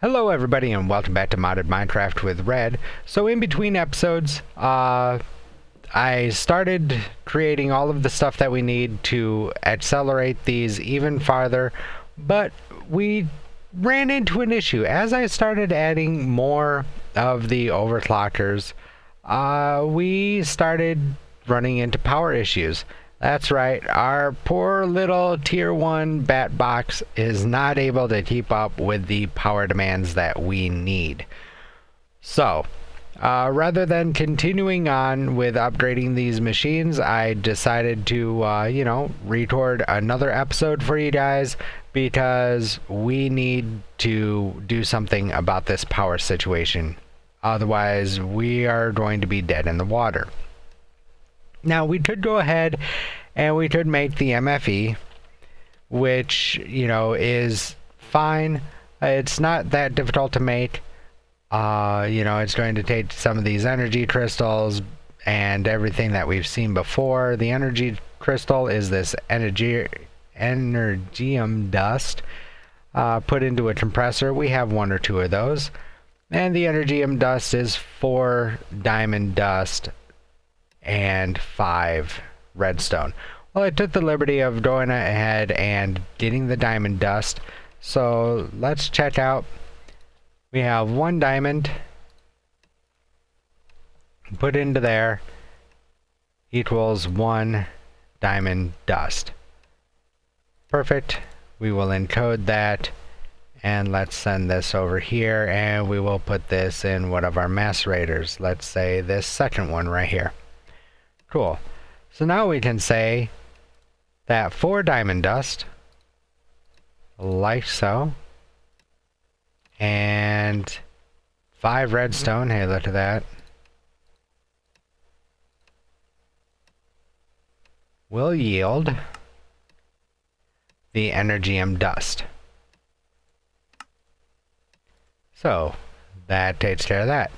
Hello everybody and welcome back to Modded Minecraft with Red. So in between episodes, I started creating all of the stuff that we need to accelerate these even farther, but we ran into an issue. As I started adding more of the overclockers, we started running into power issues. That's right, our poor little tier 1 bat box is not able to keep up with the power demands that we need. So, rather than continuing on with upgrading these machines, I decided to, record another episode for you guys because we need to do something about this power situation. Otherwise, we are going to be dead in the water. Now, we could go ahead and we could make the MFE, which, is fine. It's not that difficult to make. It's going to take some of these energy crystals and everything that we've seen before. The energy crystal is this energium dust put into a compressor. We have 1 or 2 of those. And the energium dust is 4 diamond dust and 5 redstone. Well, I took the liberty of going ahead and getting the diamond dust. So let's check out. We have 1 diamond put into there equals 1 diamond dust. Perfect. We will encode that and let's send this over here and we will put this in one of our macerators. Let's say this second one right here. Cool. So now we can say that 4 diamond dust, like so, and 5 redstone, hey, look at that, will yield the energium dust. So that takes care of that.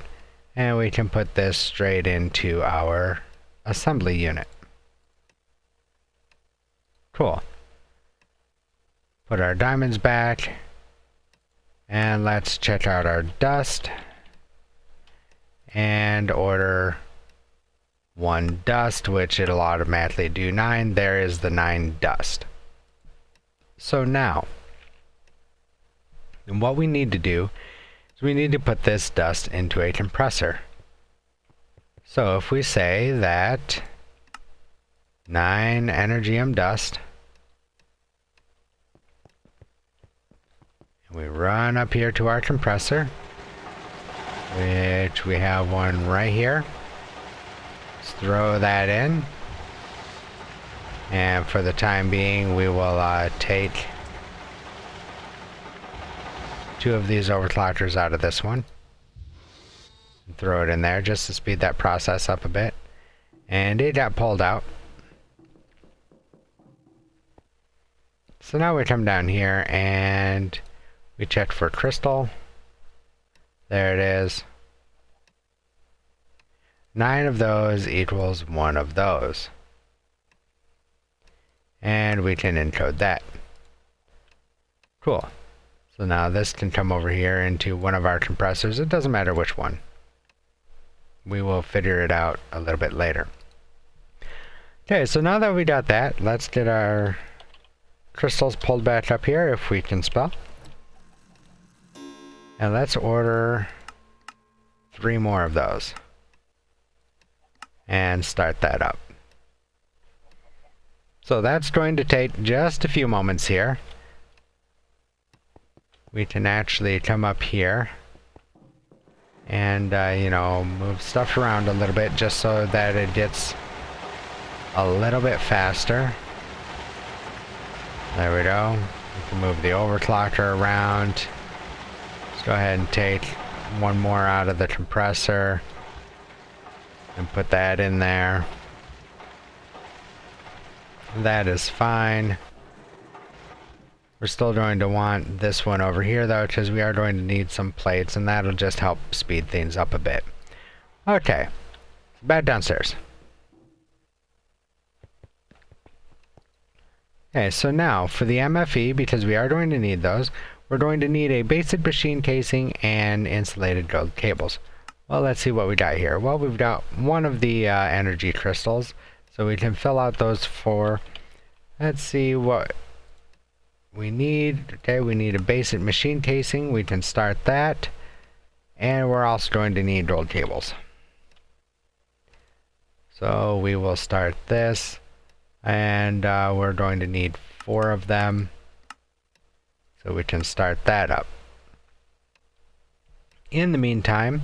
And we can put this straight into our assembly unit. Cool. Put our diamonds back. And let's check out our dust. And order 1 dust, which it'll automatically do 9. There is the 9 dust. So now, what we need to do is we need to put this dust into a compressor. So if we say that 9 energium dust, and we run up here to our compressor, which we have one right here. Let's throw that in. And for the time being, we will take 2 of these overclockers out of this one. Throw it in there just to speed that process up a bit. And it got pulled out. So now we come down here and we check for crystal. There it is. 9 of those equals 1 of those. And we can encode that. Cool. So now this can come over here into one of our compressors. It doesn't matter which one. We will figure it out a little bit later. Okay, so now that we got that, let's get our crystals pulled back up here if we can spell. And let's order 3 more of those. And start that up. So that's going to take just a few moments here. We can actually come up here and move stuff around a little bit just so that it gets a little bit faster. There we go. We can move the overclocker around. Let's go ahead and take 1 more out of the compressor and put that in there. That is fine. We're still going to want this one over here though, because we are going to need some plates, and that'll just help speed things up a bit. Okay, back downstairs. Okay, so now for the MFE, because we are going to need those, we're going to need a basic machine casing and insulated gold cables. Well, let's see what we got here. Well, we've got one of the energy crystals, so we can fill out those 4. Let's see what we need. Okay, we need a basic machine casing. We can start that. And we're also going to need gold cables. So we will start this. And we're going to need 4 of them. So we can start that up. In the meantime,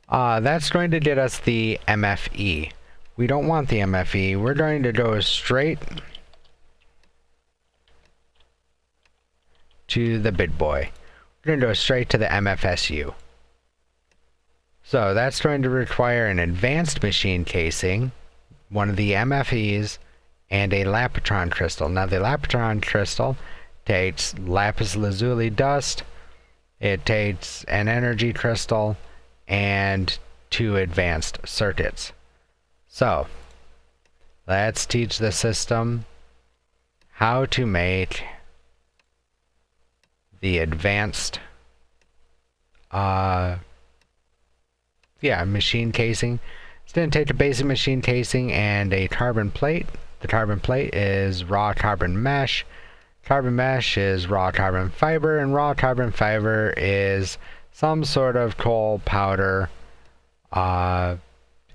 that's going to get us the MFE. We don't want the MFE. We're going to go straight to the big boy. We're going to go straight to the MFSU. So that's going to require an advanced machine casing, one of the MFEs, and a Lapitron crystal. Now the Lapitron crystal takes lapis lazuli dust, it takes an energy crystal, and 2 advanced circuits. So let's teach the system how to make the advanced machine casing. It's going to take a basic machine casing and a carbon plate. The carbon plate is raw carbon mesh. Carbon mesh is raw carbon fiber, and raw carbon fiber is some sort of coal powder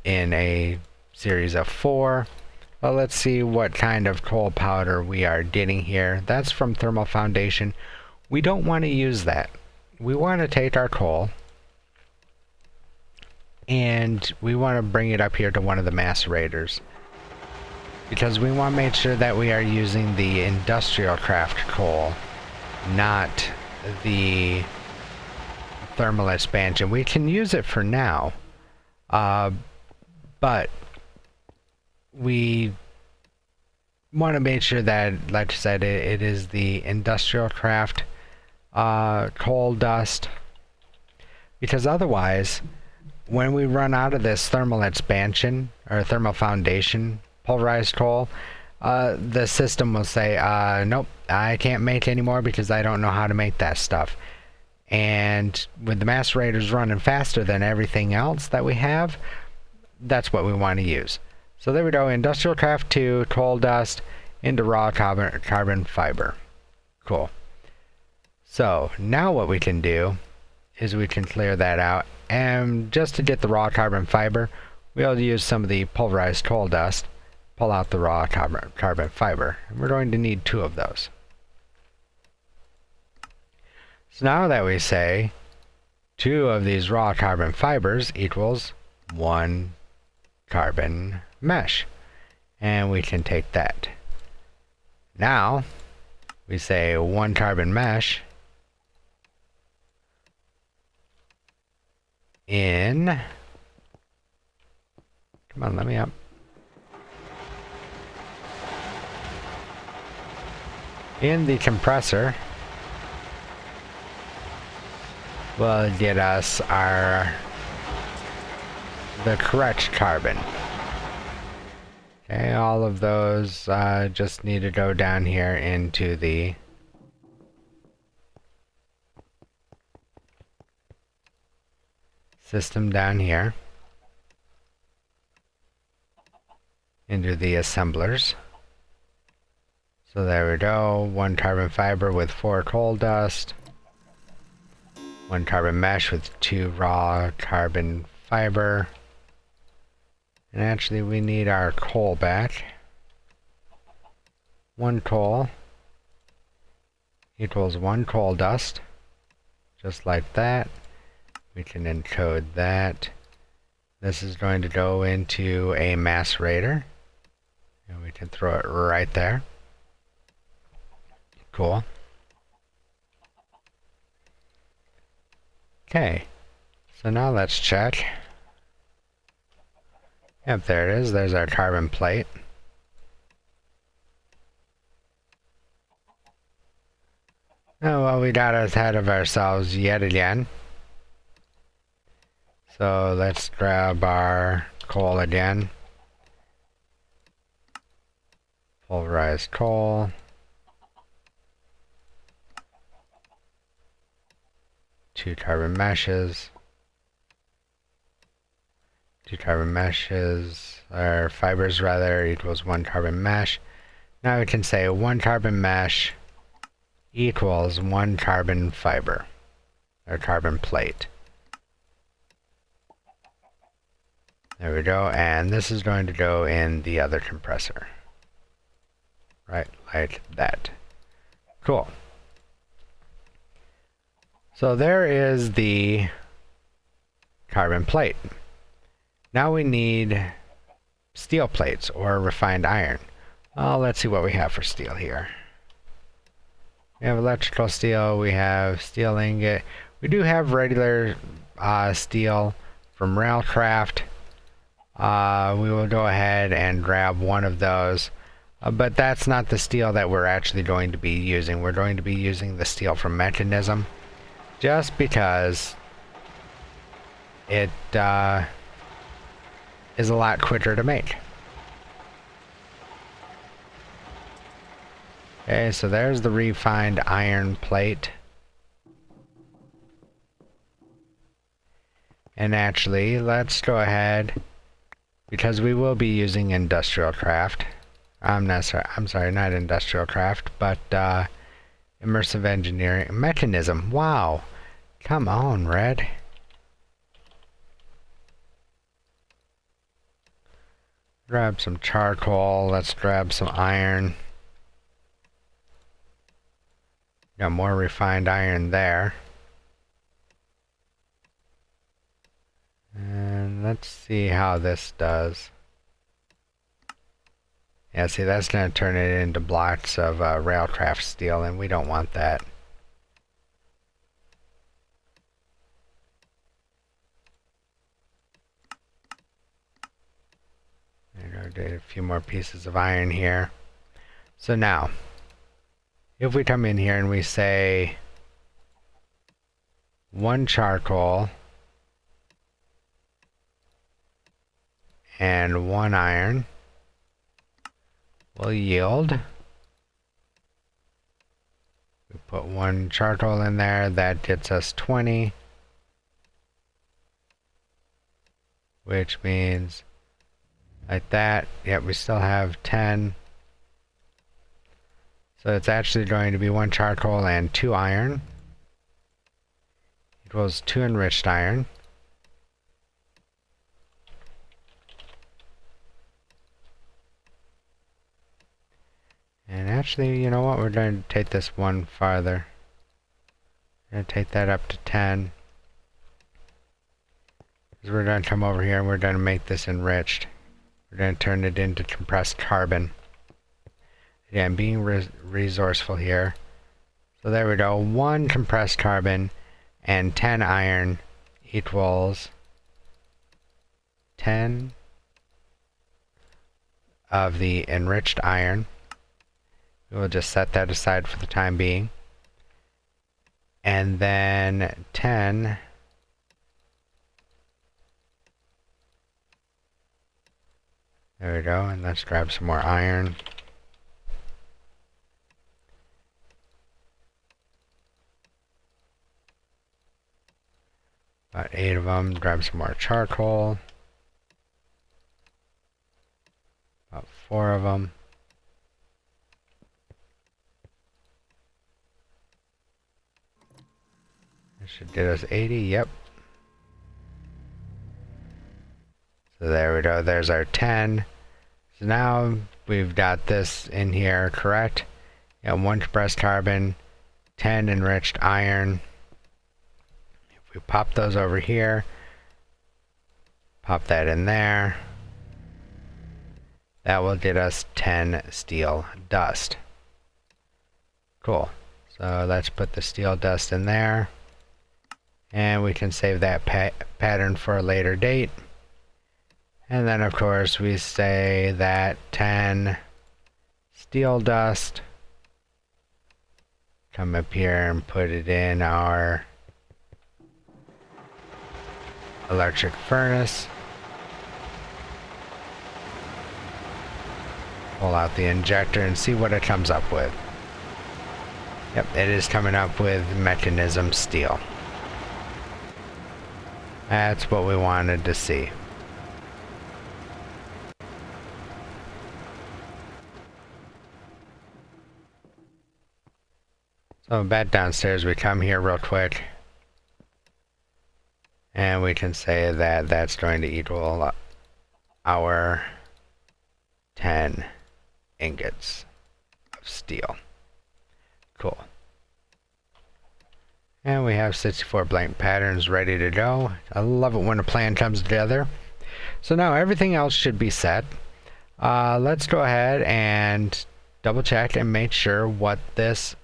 in a series of 4. Well, let's see what kind of coal powder we are getting here. That's from Thermal Foundation. We don't want to use that. We want to take our coal and we want to bring it up here to one of the macerators, because we want to make sure that we are using the industrial craft coal, not the thermal expansion. We can use it for now, but we want to make sure that, like I said, it is the industrial craft coal dust, because otherwise when we run out of this thermal expansion or thermal foundation pulverized coal, the system will say, nope, I can't make any more because I don't know how to make that stuff. And with the macerators running faster than everything else that we have, that's what we want to use. So there we go, industrial craft 2, coal dust into raw carbon fiber. Cool. So now what we can do is we can clear that out, and just to get the raw carbon fiber, we'll use some of the pulverized coal dust, pull out the raw carbon fiber, and we're going to need 2 of those. So now that we say 2 of these raw carbon fibers equals 1 carbon mesh, and we can take that. Now we say 1 carbon mesh in, come on, let me up, in the compressor will get us the correct carbon. Okay, all of those just need to go down here into the system down here, into the assemblers. So there we go, 1 carbon fiber with 4 coal dust, 1 carbon mesh with 2 raw carbon fiber. And actually we need our coal back. 1 coal equals 1 coal dust, just like that. We can encode that. This is going to go into a macerator, and we can throw it right there. Cool. Okay, so now let's check. Yep, there it is. There's our carbon plate. Oh, well, we got ahead of ourselves yet again. So let's grab our coal again. Pulverized coal. 2 carbon meshes. 2 carbon meshes, or fibers rather, equals 1 carbon mesh. Now we can say 1 carbon mesh equals 1 carbon fiber, or carbon plate. There we go, and this is going to go in the other compressor. Right, like that. Cool. So there is the carbon plate. Now we need steel plates or refined iron. Well, let's see what we have for steel here. We have electrical steel, we have steel ingot. We do have regular steel from Railcraft. We will go ahead and grab one of those. But that's not the steel that we're actually going to be using. We're going to be using the steel from Mechanism, just because it is a lot quicker to make. Okay, so there's the refined iron plate. And actually, let's go ahead, because we will be using industrial craft. I'm sorry, not industrial craft, but immersive engineering mechanism. Wow, come on, Red. Grab some charcoal. Let's grab some iron. Got more refined iron there. And let's see how this does. Yeah, see, that's going to turn it into blocks of Railcraft steel, and we don't want that. There we go, did a few more pieces of iron here. So now, if we come in here and we say 1 charcoal and 1 iron, will yield. We put 1 charcoal in there, that gets us 20, which means like that. Yep, we still have 10. So it's actually going to be 1 charcoal and 2 iron equals 2 enriched iron. And actually, you know what? We're going to take this one farther. We're going to take that up to 10. Because we're going to come over here and we're going to make this enriched. We're going to turn it into compressed carbon. Again, being resourceful here. So there we go. 1 compressed carbon and 10 iron equals 10 of the enriched iron. We'll just set that aside for the time being. And then 10 there we go, and let's grab some more iron. About 8 of them. Grab some more charcoal. About 4 of them. That should get us 80, yep. So there we go, there's our 10. So now we've got this in here, correct? Yeah, 1 compressed carbon, 10 enriched iron. If we pop those over here, pop that in there, that will get us 10 steel dust. Cool. So let's put the steel dust in there. And we can save that pattern for a later date. And then of course we say that 10 steel dust. Come up here and put it in our electric furnace. Pull out the injector and see what it comes up with. Yep, it is coming up with mechanism steel. That's what we wanted to see. So back downstairs, we come here real quick. And we can say that that's going to equal our 10 ingots of steel. Cool. And we have 64 blank patterns ready to go. I love it when a plan comes together. So now everything else should be set. Let's go ahead and double check and make sure what this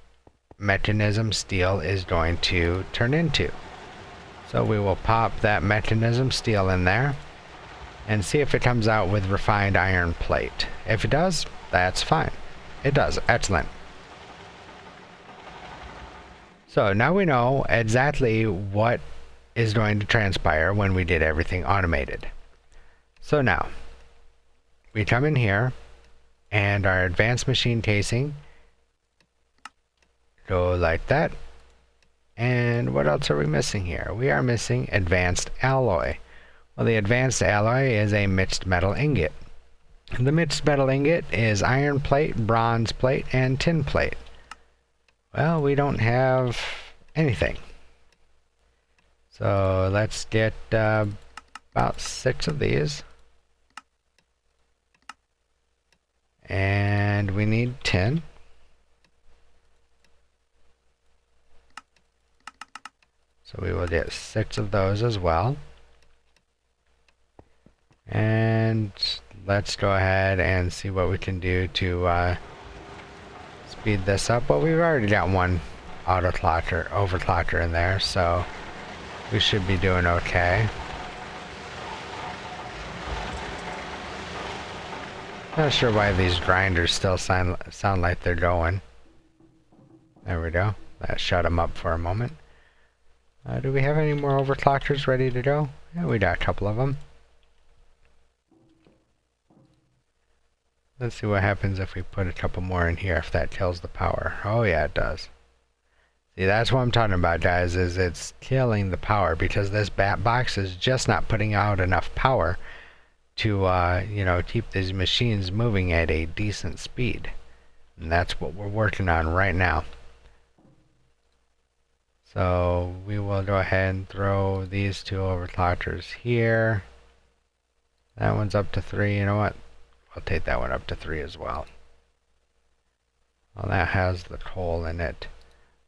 mechanism steel is going to turn into. So we will pop that mechanism steel in there and see if it comes out with refined iron plate. If it does, that's fine. It does. Excellent. So now we know exactly what is going to transpire when we did everything automated. So now we come in here and our advanced machine casing go like that. And what else are we missing here? We are missing advanced alloy. Well, the advanced alloy is a mixed metal ingot. The mixed metal ingot is iron plate, bronze plate, and tin plate. Well, we don't have anything. So let's get about 6 of these. And we need tin. So we will get 6 of those as well. And let's go ahead and see what we can do to speed this up. Well, we've already got one overclocker in there, so we should be doing okay. Not sure why these grinders still sound like they're going. There we go. That shut them up for a moment. Do we have any more overclockers ready to go? Yeah, we got a couple of them. Let's see what happens if we put a couple more in here, if that kills the power. Oh yeah, it does. See, that's what I'm talking about, guys, is it's killing the power because this bat box is just not putting out enough power to, you know, keep these machines moving at a decent speed. And that's what we're working on right now. So we will go ahead and throw these 2 overclockers here. That one's up to 3. You know what? I'll take that one up to 3 as well. Well, that has the coal in it.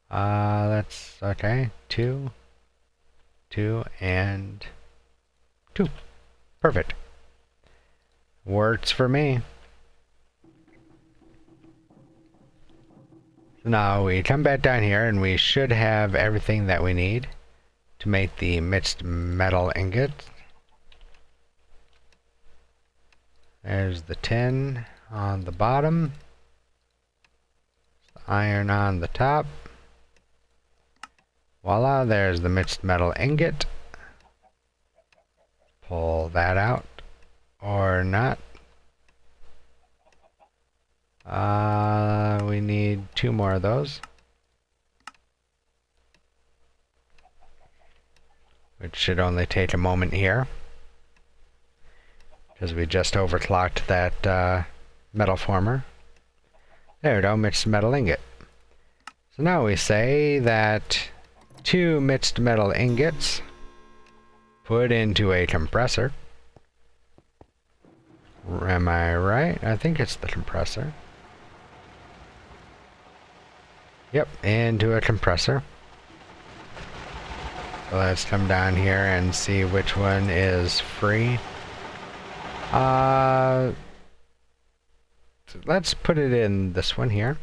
That's okay. 2, 2, and 2. Perfect. Works for me. Now we come back down here and we should have everything that we need to make the mixed metal ingot. There's the tin on the bottom, the iron on the top. Voila, there's the mixed metal ingot. Pull that out, or not. We need 2 more of those, which should only take a moment here because we just overclocked that metal former. There we go, mixed metal ingot. So now we say that 2 mixed metal ingots put into a compressor. Am I right? I think it's the compressor. Yep, into a compressor. So let's come down here and see which one is free. Let's put it in this one here.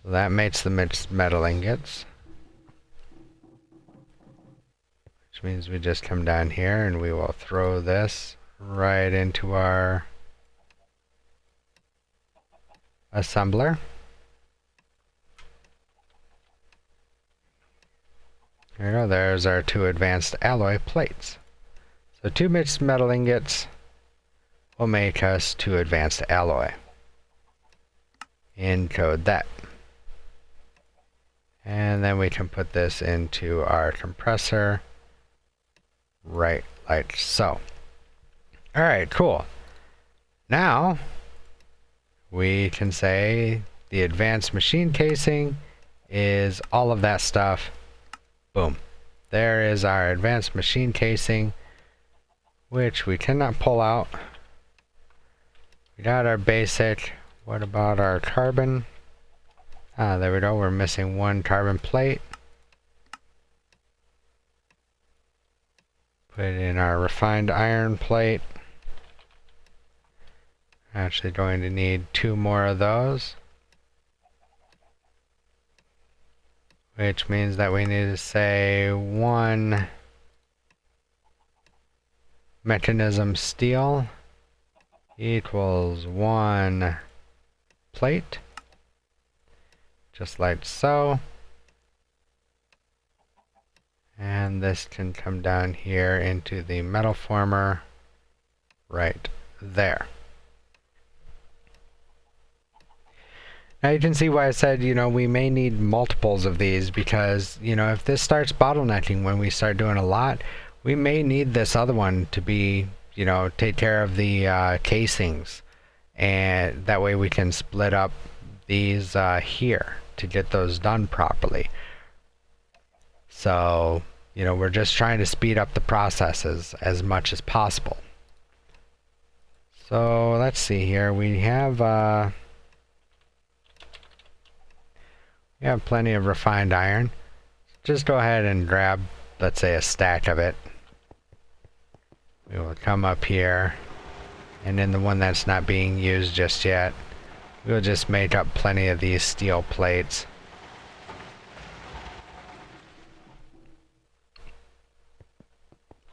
So that makes the mixed metal ingots. Which means we just come down here and we will throw this right into our assembler. There we go, there's our 2 advanced alloy plates. So 2 mixed metal ingots will make us 2 advanced alloy. encode that. And then we can put this into our compressor, right like so. Alright, cool. Now, we can say the advanced machine casing is all of that stuff. Boom. There is our advanced machine casing, which we cannot pull out. We got our basic. What about our carbon? Ah, there we go. We're missing one carbon plate. Put in our refined iron plate. Actually going to need 2 more of those. Which means that we need to say 1 mechanism steel equals 1 plate. Just like so. And this can come down here into the metal former right there. Now you can see why I said, we may need multiples of these because, if this starts bottlenecking when we start doing a lot, we may need this other one to be, take care of the casings. And that way we can split up these here to get those done properly. So, we're just trying to speed up the processes as much as possible. So let's see here. We have plenty of refined iron. Just go ahead and grab, let's say, a stack of it. We will come up here, and in the one that's not being used just yet, we'll just make up plenty of these steel plates.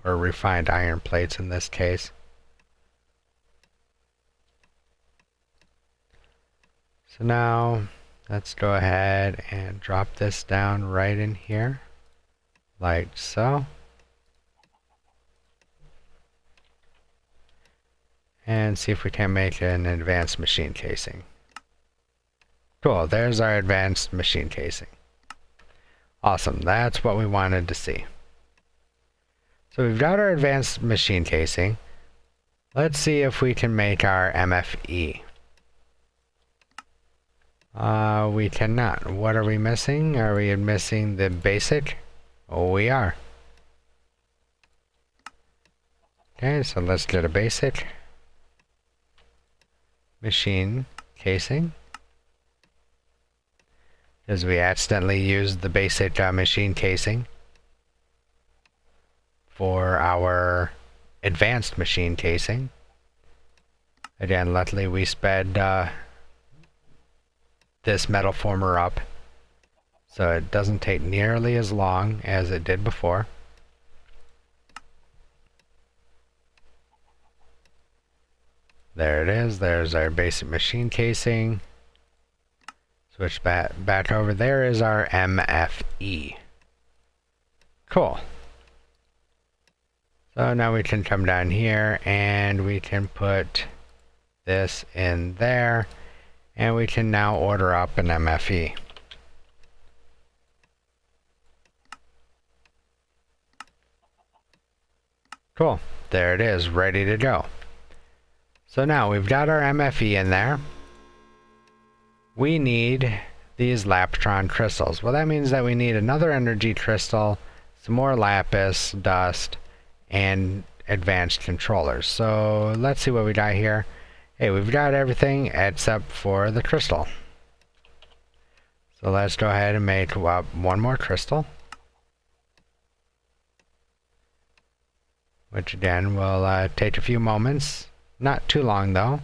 Or refined iron plates in this case. So now, let's go ahead and drop this down right in here, like so. And see if we can make an advanced machine casing. Cool, there's our advanced machine casing. Awesome, that's what we wanted to see. So we've got our advanced machine casing. Let's see if we can make our MFE. We cannot. What are we missing? Are we missing the basic? Oh, we are. Okay, so let's get a basic machine casing. Because we accidentally used the basic machine casing for our advanced machine casing. Again, luckily we sped this metal former up so it doesn't take nearly as long as it did before. There it is. There's our basic machine casing. Switch back over. There is our MFE. Cool. So now we can come down here and we can put this in there, and we can now order up an MFE. Cool. There it is, ready to go. So now we've got our MFE in there. We need these Laptron crystals. Well, that means that we need another energy crystal, some more lapis, dust, and advanced controllers. So let's see what we got here. Hey, we've got everything except for the crystal. So let's go ahead and make one more crystal. Which again will take a few moments. Not too long though,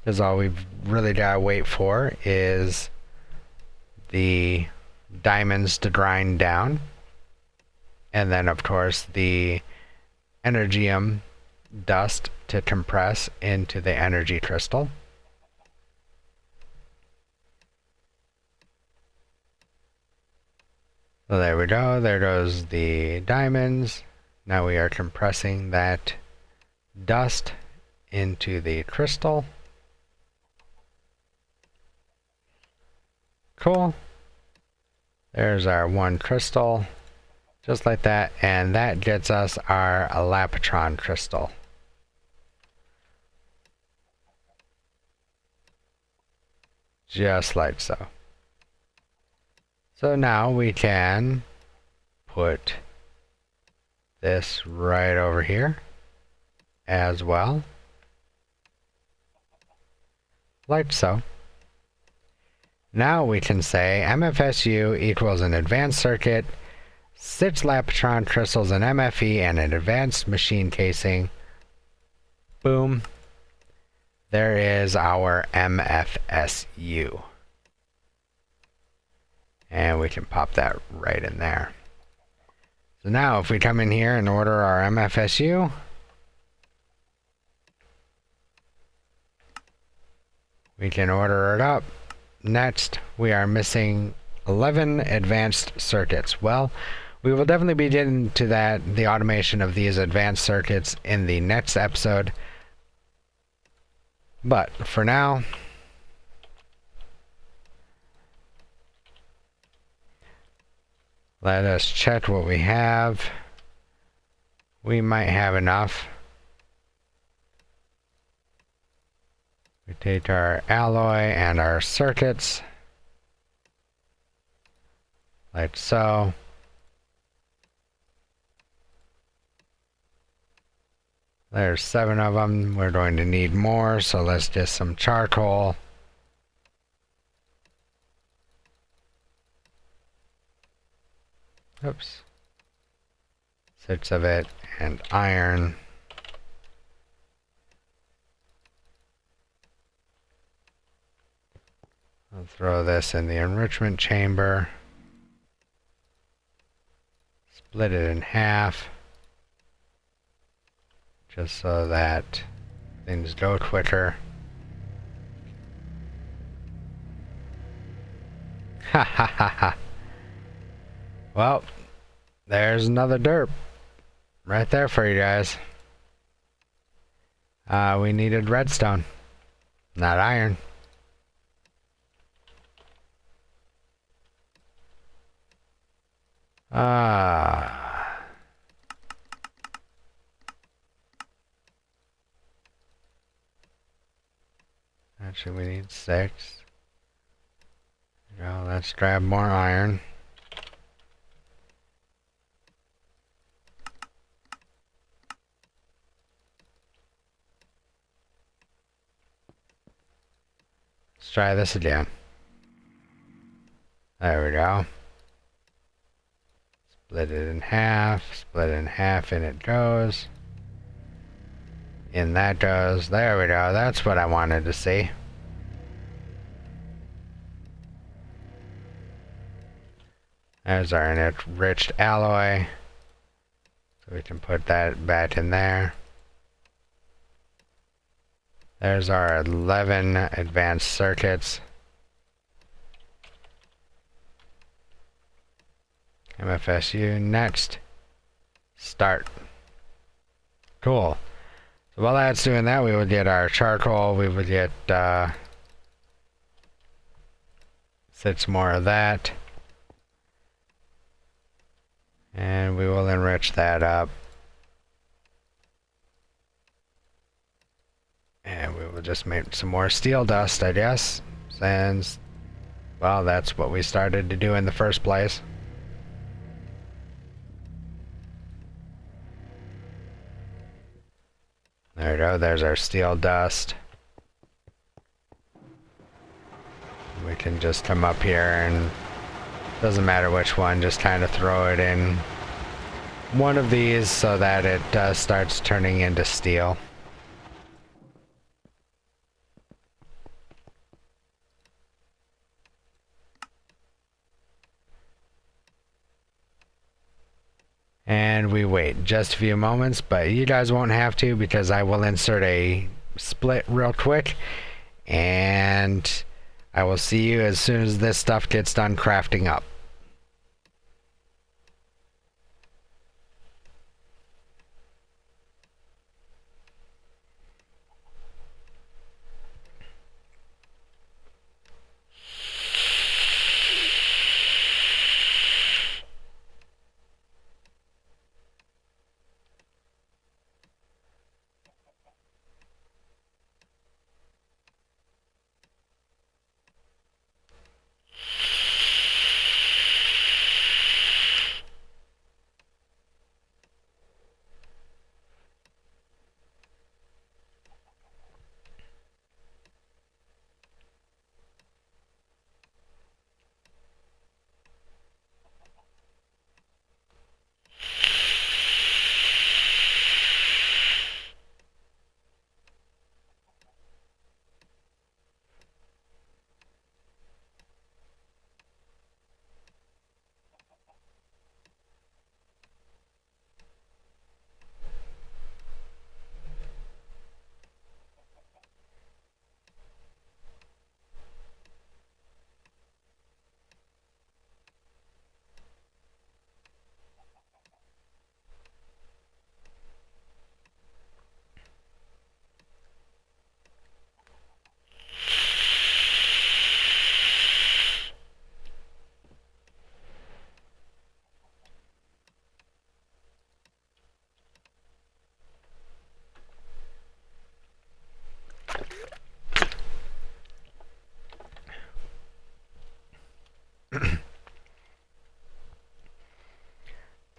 because all we've really got to wait for is the diamonds to grind down. And then of course the energium dust to compress into the energy crystal. So there we go, there goes the diamonds. Now we are compressing that dust into the crystal. Cool. There's our one crystal. Just like that. And that gets us our Elapatron crystal. Just like so. So now we can put this right over here as well. Like so. Now we can say MFSU equals an advanced circuit, 6 Lapatron crystals in MFE, and an advanced machine casing. Boom. There is our MFSU. And we can pop that right in there. So now if we come in here and order our MFSU, we can order it up. Next, we are missing 11 advanced circuits. Well, we will definitely be getting to that, the automation of these advanced circuits, in the next episode. But for now, let us check what we have. We might have enough. We take our alloy and our circuits, like so. There's 7 of them. We're going to need more, so let's get some charcoal. Oops. 6 of it, and iron. I'll throw this in the enrichment chamber. Split it in half. Just so that things go quicker. Ha ha ha ha. Well, there's another derp. Right there for you guys. We needed redstone, not iron. Actually, we need 6. Now let's grab more iron. Let's try this again. There we go. Split it in half, and it goes. In that goes. There we go. That's what I wanted to see. There's our enriched alloy. So we can put that back in there. There's our 11 advanced circuits. MFSU, next. Start. Cool. So while that's doing that, we would get our charcoal. We would get 6 more of that. And we will enrich that up. And we will just make some more steel dust, I guess. Since, well, that's what we started to do in the first place. There we go, there's our steel dust. We can just come up here and doesn't matter which one, just kind of throw it in one of these so that it starts turning into steel. And we wait just a few moments, but you guys won't have to because I will insert a split real quick, and I will see you as soon as this stuff gets done crafting up.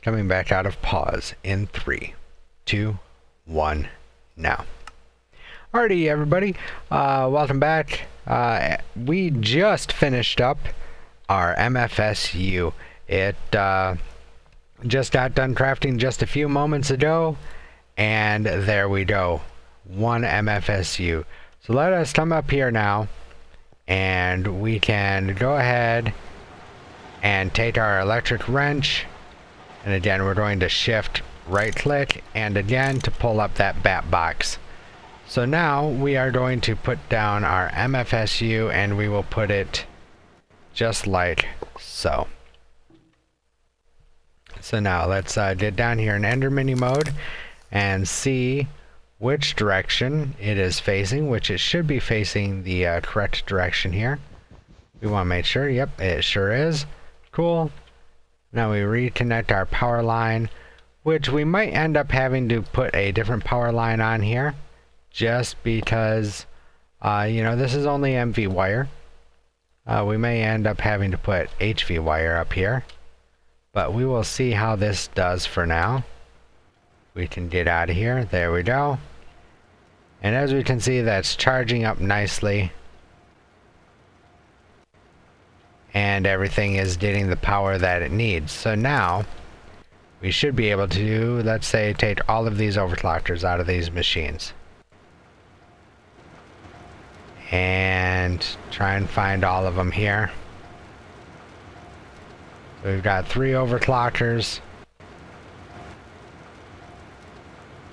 Coming back out of pause in 3, 2, 1, now. Alrighty, everybody, welcome back. We just finished up our MFSU. It just got done crafting just a few moments ago, and there we go, one MFSU. So let us come up here now, and we can go ahead and take our electric wrench, and again we're going to shift right click and again to pull up that bat box. So now we are going to put down our MFSU, and we will put it just like so. So now let's get down here in Ender Mini mode and see which direction it is facing, which it should be facing the correct direction here. We want to make sure, yep, it sure is. Cool. Now we reconnect our power line, which we might end up having to put a different power line on here, just because, you know, this is only MV wire. We may end up having to put HV wire up here, but we will see how this does for now. We can get out of here. There we go. And as we can see, that's charging up nicely. And everything is getting the power that it needs. So now we should be able to, let's say, take all of these overclockers out of these machines and try and find all of them here. So we've got 3 overclockers,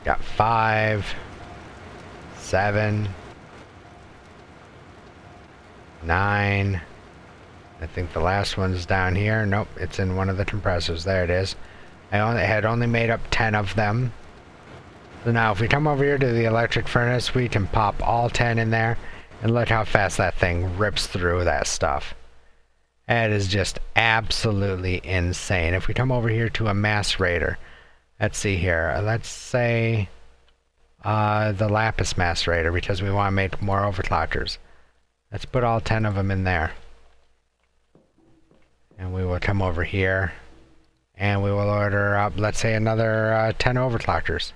got 5, 7, 9. I think the last one's down here. Nope, it's in one of the compressors. There it is. I had only made up 10 of them. So now if we come over here to the electric furnace, we can pop all 10 in there, and look how fast that thing rips through that stuff. That is just absolutely insane. If we come over here to a macerator, let's see here. Let's say the lapis macerator, because we want to make more overclockers. Let's put all 10 of them in there. And we will come over here, and we will order up, let's say, another 10 overclockers.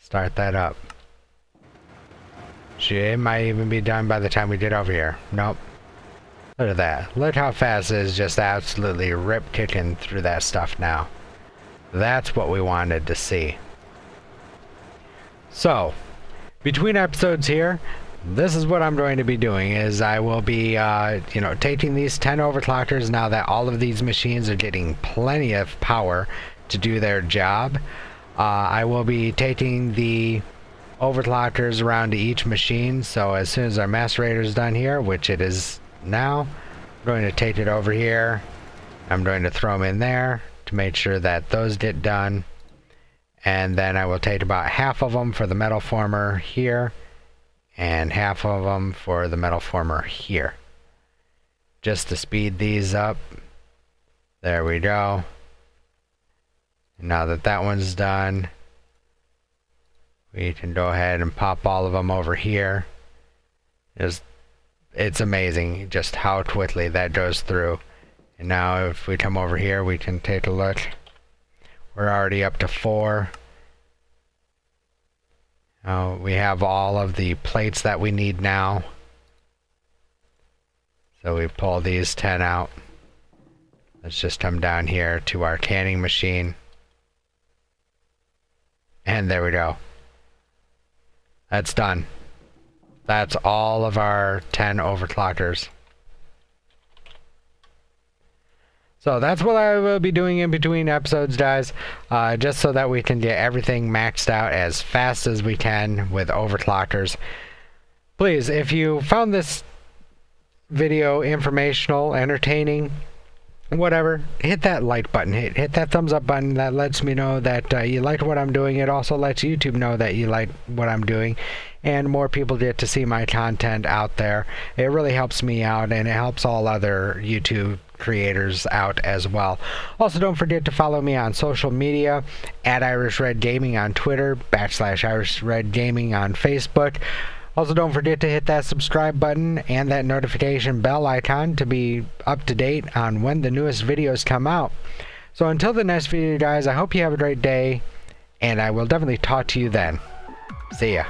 Start that up. It might even be done by the time we get over here. Nope. Look at that. Look how fast it is just absolutely rip-kicking through that stuff now. That's what we wanted to see. So, between episodes here, this is what I'm going to be doing, is I will be, you know, taking these 10 overclockers now that all of these machines are getting plenty of power to do their job. I will be taking the overclockers around to each machine, so as soon as our macerator is done here, which it is now, I'm going to take it over here. I'm going to throw them in there to make sure that those get done, and then I will take about half of them for the metal former here, and half of them for the metal former here, just to speed these up. There we go. Now that that one's done, we can go ahead and pop all of them over here. It's amazing just how quickly that goes through. And now if we come over here, we can take a look. We're already up to 4. We have all of the plates that we need now. So we pull these 10 out. Let's just come down here to our canning machine. And there we go. That's done. That's all of our 10 overclockers. So that's what I will be doing in between episodes, guys, just so that we can get everything maxed out as fast as we can with overclockers. Please, if you found this video informational, entertaining, whatever, hit that like button, hit that thumbs up button. That lets me know that you like what I'm doing. It also lets YouTube know that you like what I'm doing, and more people get to see my content out there. It really helps me out, and it helps all other YouTube creators out as well. Also, don't forget to follow me on social media at Irish Red Gaming on Twitter, /Irish Red Gaming on Facebook. Also, don't forget to hit that subscribe button and that notification bell icon to be up to date on when the newest videos come out. So until the next video, guys, I hope you have a great day, and I will definitely talk to you then. See ya.